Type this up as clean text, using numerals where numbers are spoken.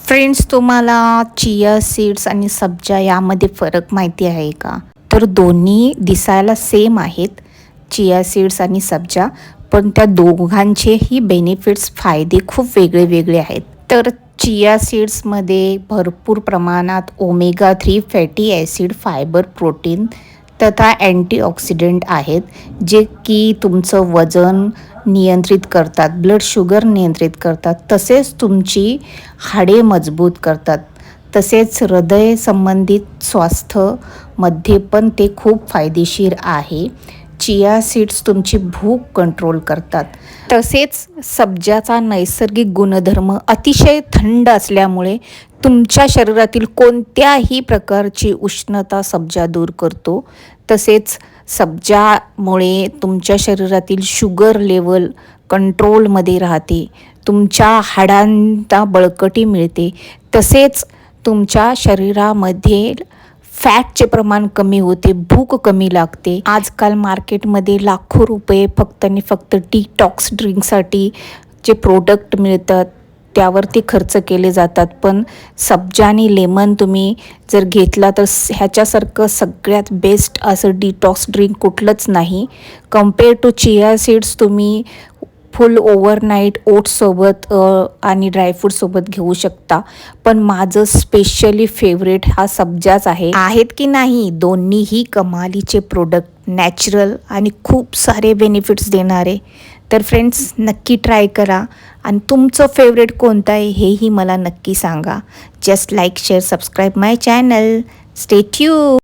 Friends, तुम्हाला chia seeds आणि सब्जा यामध्ये फरक माहिती आहे का? तर दोन्ही दिसायला सेम आहेत, चिया सीड्स आणि सब्जा, पण त्या दोघांचेही बेनिफिट्स, फायदे खूप वेगळे वेगळे आहेत. तर चिया सीड्समध्ये भरपूर प्रमाणात omega 3 fatty acid, fibre, protein तथा अँटीऑक्सिडंट आहेत, जे की तुमचं वजन नियंत्रित करतात, ब्लड शुगर नियंत्रित करतात, तसेच तुमची हाडे मजबूत करतात. तसेच हृदय संबंधित स्वास्थ्यामध्ये पण ते खूप फायदेशीर आहे. चिया सीड्स तुमची भूक कंट्रोल करतात. तसेच सब्जाचा नैसर्गिक गुणधर्म अतिशय थंड असल्यामुळे तुमच्या शरीरातील कोणत्याही प्रकारची उष्णता सब्जा दूर करतो. तसेच सब्जामुळे तुमच्या शरीरातील शुगर लेवल कंट्रोलमध्ये राहते, तुमच्या हाडांना बळकटी मिळते, तसेच तुमच्या शरीरामध्ये फॅटचे प्रमाण कमी होते, भूक कमी लागते. आजकाल मार्केटमध्ये लाखो रुपये फक्त आणि फक्त डिटॉक्स ड्रिंकसाठी जे प्रोडक्ट मिळतात त्यावरती खर्च केले जातात, पण सब्जा आणि लेमन तुम्ही जर घेतला तर ह्याच्यासारखं सगळ्यात बेस्ट असं डिटॉक्स ड्रिंक कुठलंच नाही. कम्पेअर टू चिया सीड्स तुम्ही फुल ओव्हरनाईट ओट्ससोबत आणि ड्रायफ्रूटसोबत घेऊ शकता, पण माझं स्पेशली फेवरेट हा सब्जाच आहे. आहेत की नाही दोन्हीही कमालीचे प्रोडक्ट, नॅचरल आणि खूप सारे बेनिफिट्स देणारे. तर फ्रेंड्स, नक्की ट्राय करा आणि तुमचं फेवरेट कोणतं आहे हेही मला नक्की सांगा. जस्ट लाईक, शेअर, सबस्क्राईब माय चॅनल. Stay tuned.